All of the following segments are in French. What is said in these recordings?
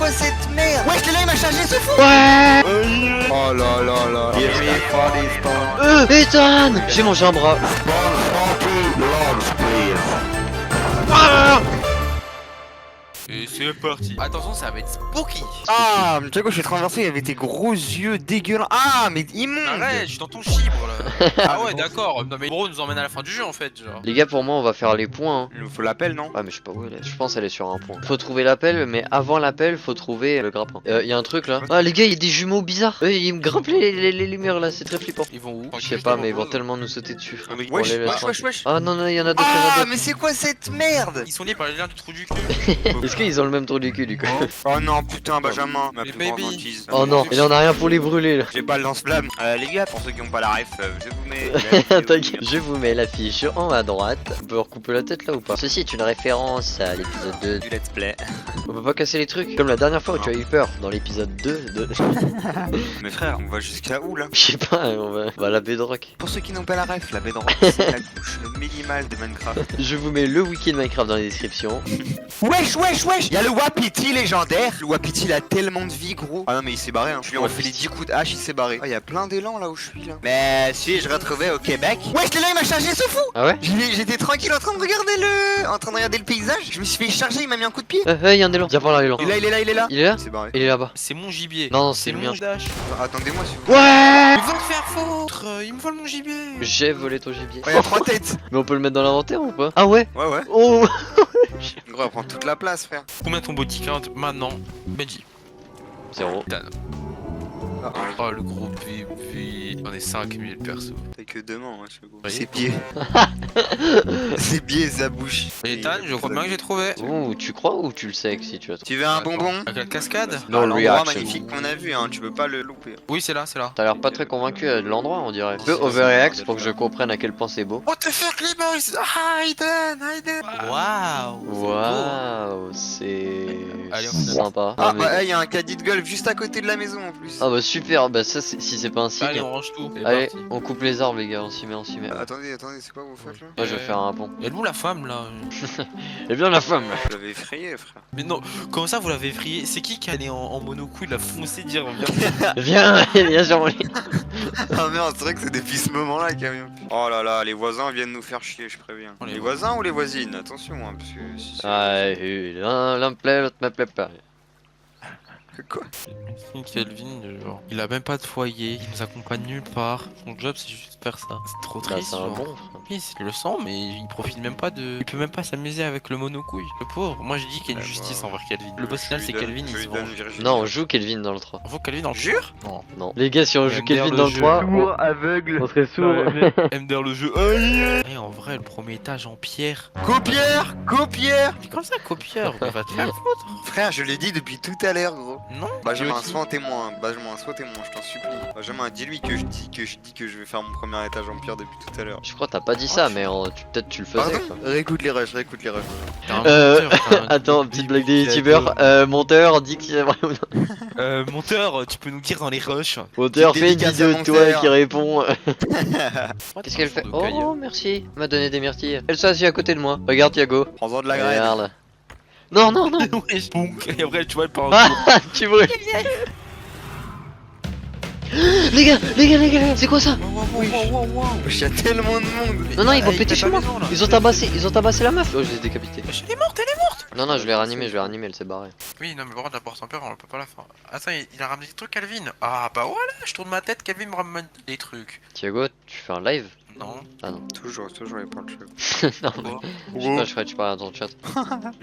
quoi cette merde? Wesh, là il m'a chargé ce fou. Ouais. Oh là là là. Give me for this spawn. Ethan, j'ai mangé un bras. Spawn 40 logs, please. Et c'est parti. Attention, ça va être spooky. Ah, tu sais quoi, je suis traversé, il y avait tes gros yeux dégueulant. Ah, mais immonde. Arrête, je suis dans ton chibre là. Ah ouais, d'accord. Non mais Bro nous emmène à la fin du jeu en fait, genre. Les gars, pour moi, on va faire les points. Hein. Il nous faut l'appel, non? Ouais, mais je sais pas où elle est. Je pense qu'elle est sur un point. Faut trouver l'appel, mais avant l'appel, faut trouver le grappin. Y a un truc là. Ah, les gars, il y a des jumeaux bizarres. Ils me grimpent les lumières là, c'est très flippant. Ils vont où? Je sais pas, mais ils vont tellement nous sauter dessus. Frère. Wesh, On les laisse wesh, tranquilles. wesh. Ah non, non, il y en a d'autres. il y en a Ah, d'autres. mais c'est quoi cette merde? Ils sont liés par les liens du trou du cul. Est-ce qu'ils ont le même trou du cul du coup? Oh non, putain, Benjamin. Ma Mais plus grande baby. hantise. Oh non, il en a rien pour les brûler là. J'ai pas le lance-flamme. Les gars, pour ceux qui ont pas la ref, je vous mets. T'inquiète, je vous mets l'affiche en haut à droite. On peut recouper la tête là ou pas? Ceci est une référence à l'épisode 2. Du let's play. On peut pas casser les trucs. Comme la dernière fois où tu as eu peur dans l'épisode 2 de... Mais frère, on va jusqu'à où là? Je sais pas, on va à la bedrock. Pour ceux qui n'ont pas la ref, la bedrock, c'est la couche minimale de Minecraft. Je vous mets le wiki de Minecraft dans la description. Wesh, wesh, wesh! Y'a le Wapiti légendaire. Le Wapiti il a tellement de vie, gros. Ah non, mais il s'est barré, hein. Je lui ai fait les 10 coups de hache, il s'est barré. Ah, y'a plein d'élan là où je suis là. Mais si, je retrouvais au Québec. Wesh, là il m'a chargé ce fou! Ah ouais? J'étais tranquille en train de regarder le paysage. Je me suis fait charger, il m'a mis un coup de pied. Y'a un élan. Viens par là, l'élan. Il est là, il est là, il est là. Il est là? Il s'est barré. Il est là-bas. C'est mon gibier. Non, non, c'est le mien. mon dash. Attendez-moi s'il vous plaît. Ouais! Il va te faire foutre. Il me vole mon gibier. J'ai volé ton gibier. Ouais, y'a 3 têtes. Mais on peut le mettre dans l'inventaire ou pas? Ah ouais? Ouais, ouais. Oh! Gros, elle prend toute la place, frère. Combien ton body count maintenant? Benji. 0. Dan. Ah, Oh le gros bébé. On est 5000 perso. t'as que 2 mains, hein, je sais pas. Oui. Ses pieds. Ses pieds et sa bouche. Et Dan, je crois bien que j'ai trouvé. Ouh, tu crois ou tu le sais que si tu as Tu veux un bonbon? Avec la cascade? Non, L'endroit reaction. magnifique qu'on a vu, hein, tu peux pas le louper. Oui, c'est là, c'est là. T'as l'air pas très convaincu de l'endroit, on dirait. Un peu overreact pour que je comprenne à quel point c'est beau. What the fuck les boys? Ah, Aiden, Aiden. Waouh. Waouh, c'est Allez, on fait Ah, sympa. Ah, mais- bah, y'a un caddie de golf juste à côté de la maison en plus. Ah bah super, bah ça si c'est pas un signe. Allez, on range tout. C'est Allez, parti. on coupe les arbres les gars, on s'y met, on s'y met. Attendez, c'est quoi que vous faites là? Moi je vais faire un pont. Et où la femme là? Eh bien la femme. Vous l'avez effrayé, frère. Mais non, comment ça vous l'avez effrayé? C'est qui est allé en monocouille, il a foncé dire viens. Viens, viens sur mon lit. Ah merde, c'est vrai que c'est depuis ce moment-là qu'il y a rien. Oh là là, les voisins viennent nous faire chier, je préviens. Oh, les Les voisins ou les voisines? Attention, hein, parce que si c'est- Ah, l'un me plaît, l'autre me plaît pas. Quoi? Kelvin, genre, il a même pas de foyer, il nous accompagne nulle part. Son job c'est juste faire ça. C'est trop Bah, triste. c'est un genre. bon. frère. Oui, c'est le sang, mais il profite même pas de. Il peut même pas s'amuser avec le monocouille. Le pauvre. Moi j'ai dit qu'il y a une justice envers Kelvin. Le boss final c'est Kelvin, il se venge. Non, on joue Kelvin dans le 3. On voit Kelvin dans le Jure? Non. Non. Les gars, si on joue MDR Kelvin le dans le jeu. 3, aveugle. on serait sourd. MDR le jeu. Aïe. Et en vrai, le premier étage en pierre. Copière! Copière! Mais comme ça, copieur, mais va te faire foutre. Frère, je l'ai dit depuis tout à l'heure, gros. Non. Benjamin, Guillotine. sois un témoin, Benjamin, sois témoin, je t'en supplie. Benjamin, dis-lui que je dis que je vais faire mon premier étage en pierre depuis tout à l'heure. Je crois que t'as pas dit ça, mais peut-être tu le faisais Pardon? quoi. Réécoute les rushs, réécoute les rushs. T'es un Euh, menteur, t'es un- Attends, petite blague des youtubeurs. Monteur, dis que c'est vrai ou non. Monteur, tu peux nous dire dans les rushs. Monteur, Petite fais une dédicace vidéo à de mon toi frère. qui répond. Qu'est-ce qu'elle fait? Oh, merci. Elle m'a donné des myrtilles. Elle s'est assise à côté de moi. Regarde, Thiago. Prends-en de la graine. Regarde. Non, non, non. Ouais, bonk. Et après, tu vois, elle part en Ah, tu brûles. Les gars, c'est quoi ça? Il y a tellement de monde. Non, non, ils vont Ah, péter pète sur la moi. maison, là. Ils ont tabassé la meuf. Oh, je l'ai décapité. Elle est morte, elle est morte. Non, non, je l'ai réanimé, elle s'est barrée. Oui, non, mais par contre, la porte en peur, on peut pas la faire. Attends, il a ramené des trucs, Calvin. Ah, bah voilà, je tourne ma tête, Calvin me ramène des trucs. Thiago, tu fais un live? Non. Ah non. Toujours, il parle de Non, mais je sais pas, je crois que tu parles dans le chat.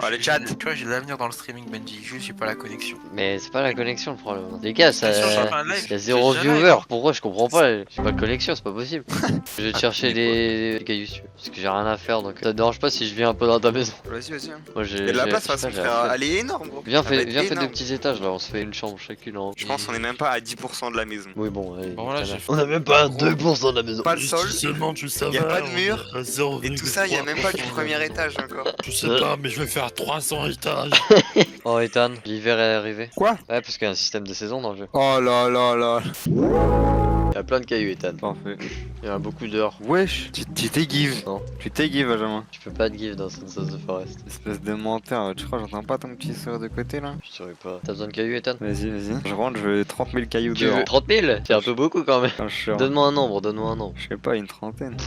Allez, chat. Tu vois, j'ai de l'avenir dans le streaming, Benji. Juste, j'ai pas la connexion. Mais c'est pas la connexion le problème. Les gars, ça. Bien sûr, j'ai fait un live, Il y a zéro j'ai déjà viewer. live. Pourquoi je comprends pas? J'ai pas de connexion, c'est pas possible. Je vais te chercher des cailloux si tu veux, parce que j'ai rien à faire donc ça te dérange pas si je viens un peu dans ta maison. Vas-y, vas-y. Moi j'ai. Il y a de la place, je sais façon, pas, frère. Elle est énorme, gros. Viens, Ça va fais être deux énorme. petits étages là, on se fait une chambre chacune en haut. Je pense qu'on est même pas à 10% de la maison. Oui, bon, allez. Bon, voilà, ça va. j'ai fait- On a même pas 2% de la maison. Pas le sol. Seulement, tu savais. Y a pas de mur. on est à 0,3. Et tout ça, il y a même pas du premier étage encore. Je sais pas, mais je vais faire 300 étages. Oh, Ethan, l'hiver est arrivé. Quoi? Ouais, parce qu'il y a un système de saison dans le jeu. Oh là là là. a plein de cailloux, Ethan. Parfait. Il y en a beaucoup dehors. Wesh, tu t'es give. Non. Tu t'es give, Benjamin. Tu peux pas te give dans Sons of the Forest. Espèce de menteur, tu crois j'entends pas ton petit sourire de côté là? Je saurais pas. T'as besoin de cailloux, Ethan? Vas-y, vas-y. Je rentre, je veux 30 000 cailloux Tu dehors. veux 30 000? C'est un peu beaucoup quand même. Quand je suis en- Donne-moi un nombre, donne-moi un nombre. Je sais pas, une trentaine.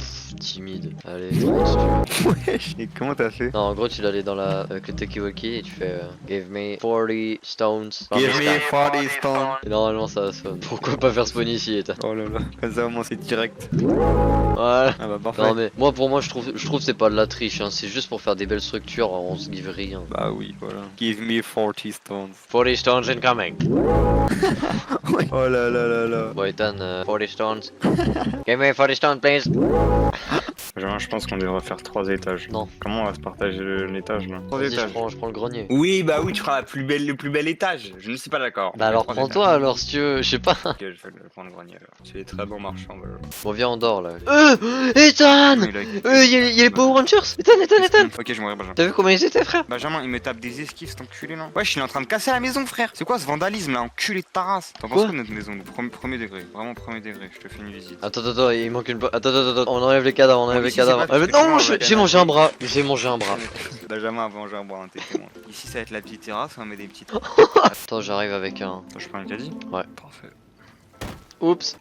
Timide. Allez, 30 si tu veux. Wesh, et comment t'as fait? Non, en gros, tu dois aller dans la. Avec le Talkie-Walkie et tu fais. Give me 40 stones. Give me 40 stones. Et normalement, ça spawn. Pourquoi pas faire spawn ici, Ethan? Oh là là, comme ça au moins c'est direct. Voilà. Ah bah parfait. Non, mais pour moi, je trouve que c'est pas de la triche. Hein. C'est juste pour faire des belles structures. On se give rien. Bah oui, voilà. Give me 40 stones. 40 stones incoming. Oh là là là là. Bon, Ethan, 40 stones. Give me 40 stones, please. Benjamin, je pense qu'on devrait faire 3 étages. Non. Comment on va se partager l'étage là? 3 Vas-y, je étages. prends le grenier. Oui, bah oui, tu feras le plus bel étage. Je ne suis pas d'accord. Bah alors, Trois prends-toi étages. alors si tu veux. Je sais pas. Ok, je vais le prendre le grenier alors. Tu es très bon marchand, Benjamin. Bon, viens, on dort là. Ethan! Y a les Power Rangers! Ethan! Ok, je mourrai, Benjamin. T'as vu comment ils étaient, frère? Benjamin, il me tape des esquives, cet enculé là. Wesh, il est en train de casser la maison, frère. C'est quoi ce vandalisme là, enculé de ta race? T'en penses Quoi quoi de notre maison? Premier degré, vraiment premier degré. Je te fais une visite. Attends, il manque une. Attends, on enlève les cadavres, on enlève les ici, c'est cadavres. pas- Ah, mais c'est non, comment, j'ai la mangé un bras. J'ai mangé un bras. Benjamin a mangé un bois, t'es témoin. Ici, ça va être la petite terrasse, on met des petites. Attends, j'arrive avec un. Je prends un caddie? Ouais. Parfait. Oups.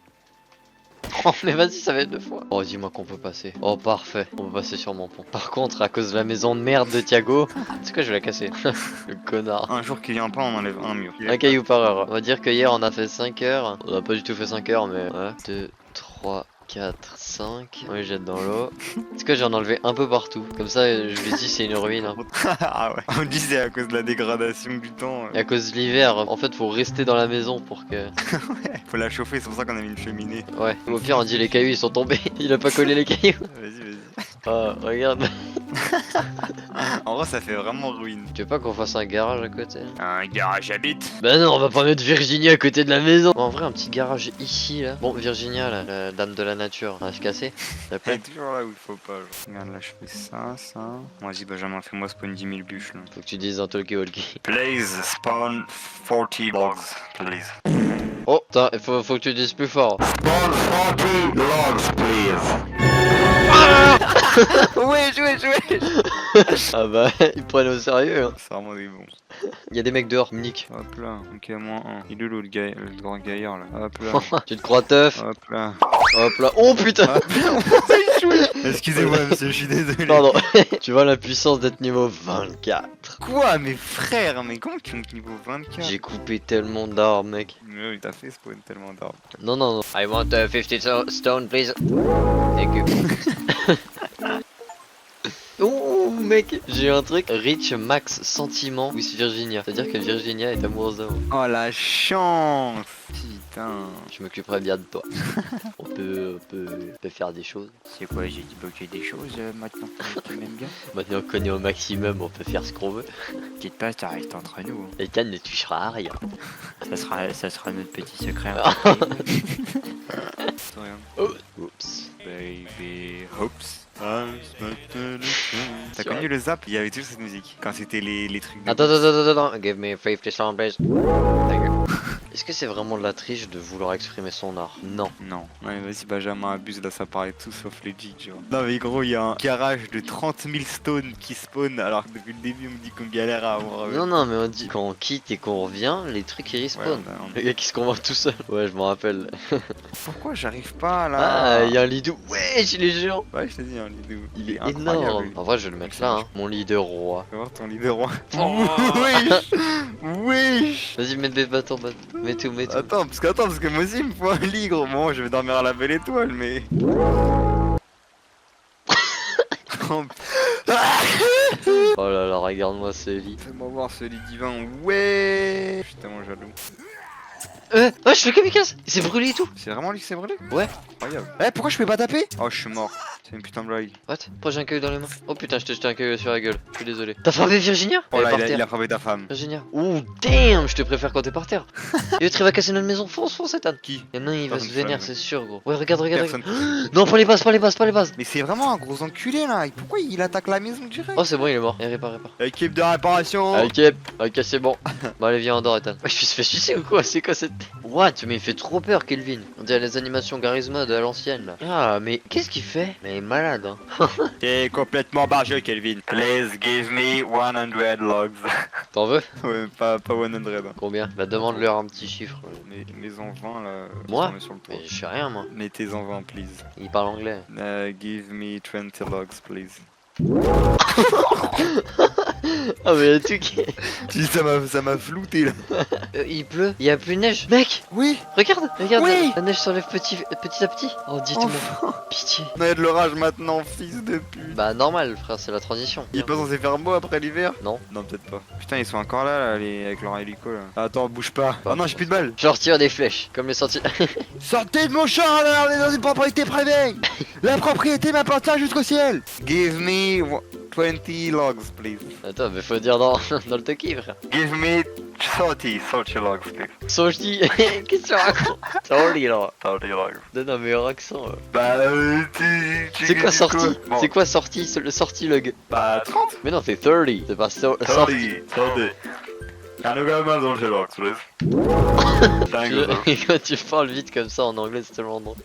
Oh, mais vas-y, ça va être 2 fois. Oh, dis-moi qu'on peut passer. Oh, parfait. On peut passer sur mon pont. Par contre, à cause de la maison de merde de Thiago, c'est quoi, je vais la casser. Le connard. Un jour qu'il y a un pas, on enlève un mur. Un caillou par heure. On va dire que hier on a fait 5 heures. On a pas du tout fait 5 heures, mais. Ouais. 2, 3, 4, 5. On les jette dans l'eau. C'est que j'en ai enlevé un peu partout. Comme ça, je lui dis c'est une ruine. Hein. Ah ouais. On disait à cause de la dégradation du temps. Et à cause de l'hiver, en fait, faut rester dans la maison pour que. Faut la chauffer, c'est pour ça qu'on a mis une cheminée. Ouais. Au pire, on dit les cailloux ils sont tombés. Il a pas collé les cailloux. Vas-y. Oh, regarde. En vrai, ça fait vraiment ruine. Tu veux pas qu'on fasse un garage à côté? Un garage habite. Bah non, on va pas mettre Virginie à côté de la maison. En vrai, un petit garage ici là. Bon, Virginia, là, la dame de la nature, elle va se casser. Ça Elle plaît. est toujours là où il faut pas. Genre. Regarde là, je fais ça. Vas-y, Benjamin, fais-moi spawn 10 000 bûches là. Faut que tu dises un talkie-walkie. Please spawn 40 logs, please. Oh, putain, faut que tu dises plus fort. Wesh. Ah bah, ils prennent au sérieux. Hein. C'est vraiment des bons. Il y a des mecs dehors, Nick. Hop là, ok, moins 1. Il est où l'autre gars, le grand gaillard là? Hop là, Tu te crois teuf? hop là. Hop là. Oh putain. Excusez-moi, monsieur, je suis désolé. Pardon. Tu vois la puissance d'être niveau 24. Quoi, mes frères? Mais comment tu montes niveau 24? J'ai coupé tellement d'arbres, mec. Mais oui, t'as fait spawn tellement d'arbres. Non. I want 50 stone, please. Thank you. Oh mec, j'ai eu un truc Rich Max Sentiment with Virginia. C'est-à-dire que Virginia est amoureuse de moi. Oh la chance! Putain. Je m'occuperai bien de toi. on peut faire des choses. C'est quoi, j'ai débloqué des choses maintenant que tu m'aimes bien? Maintenant qu'on est au maximum, on peut faire ce qu'on veut. T'inquiète pas, ça reste entre nous. Ethan ne touchera à rien. Ça sera notre petit secret. Oups. Baby hopes. T'as connu le zap? Il y avait toujours cette musique. Quand c'était les trucs de Attends. Give me 50 stone, please. Thank you. Est-ce que c'est vraiment de la triche de vouloir exprimer son art? Non. Non. Ouais, vas-y, Benjamin abuse, là ça paraît tout sauf legit, tu vois. Non, mais gros, il y a un garage de 30 000 stones qui spawn alors que depuis le début on me dit qu'on galère à avoir. Non, mais on dit quand on quitte et qu'on revient, les trucs ils respawnent. Ouais, Le gars qui se convainc tout seul. Ouais, je m'en rappelle. Pourquoi j'arrive pas là? Ah, il y a un lidou. Ouais, il est géant. Ouais, je t'ai dit, un leader. Il est incroyable. énorme. En vrai, je vais le mettre là, hein. Mon lit de roi. Fais voir ton leader roi. Oh. Wesh. Vas-y, mets des bâtons, mets tout. Attends, parce que moi aussi il me faut un lit, gros. Moi, je vais dormir à la belle étoile, mais. Oh là là, regarde-moi ce lit. Fais-moi voir ce lit divin. Ouais. Je suis tellement jaloux. Je fais kamikaze. Il s'est brûlé et tout. C'est vraiment lui qui s'est brûlé? Ouais. Incroyable. Eh, pourquoi je peux pas taper? Oh, je suis mort. C'est une putain de blague. What? Pourquoi j'ai un caillou dans les mains? Oh putain, je t'ai jeté un caillou sur la gueule. Je suis désolé. T'as frappé Virginia? Oh Elle est là, par il terre. a frappé ta femme. Virginia. Ouh, damn, je te préfère quand t'es par terre. Et l'autre il va casser notre maison. Fonce, fonce, Ethan. Qui? Y'en a un, il va Personne se fait, vénère, mec. c'est sûr, gros. Ouais, regarde, regarde. Personne. regarde. Non, pas les bases, pas les bases, pas les bases. Mais c'est vraiment un gros enculé là. Pourquoi il attaque la maison direct? Oh, c'est bon, il est mort. Il répare, répare. Équipe de réparation. Ok, c'est bon. Bah, allez, viens, on dort, Ethan. Ouais, je se fait sucer ou quoi? C'est quoi cette. What? Mais il fait trop peur, Kelvin. On dirait les animations Garry's Mod à l'ancienne là. Ah, mais qu'est-ce qu'il fait? Mais il est malade, hein. T'es complètement barjeux, Kelvin. Please give me 100 logs. T'en veux? Ouais, pas 100. Hein. Combien? Bah, demande-leur un petit chiffre. Mets-en 20 là. Moi? j'en mets sur le toit. Mais je sais rien, moi. Mettez-en 20, please. Il parle anglais. Give me 20 logs, please. Ah, mais y'a tout qui. Ça m'a flouté là. Il pleut, il y a plus de neige. Mec, Oui. regarde, regarde. Oui. La neige s'enlève petit à petit. Oh, dites-moi. Pitié. On a de l'orage maintenant, fils de pute. Bah, normal, frère, c'est la transition. Il est pas censé faire beau après l'hiver? Non. Non, peut-être pas. Putain, ils sont encore là, avec leur hélico là. Attends, bouge pas. Oh non, j'ai plus de balles. Je leur tire des flèches, comme les sorties. Sortez de mon champ là, on est dans une propriété privée. La propriété m'appartient jusqu'au ciel. Give me 20 logs, please. Attends, mais faut dire dans, dans le toki, frère. Give me 30 logs, please. Sorti. Qu'est-ce que tu racontes? Sorti là. 30 logs. Donne un meilleur accent. Bah, C'est quoi sorti? Bon. C'est quoi sorti? Le sorti log? Bah, 30. Mais non, c'est 30. C'est pas sorti. 30. Can you go dans the logs, please? Thank you. Quand tu parles vite comme ça en anglais, c'est tellement drôle.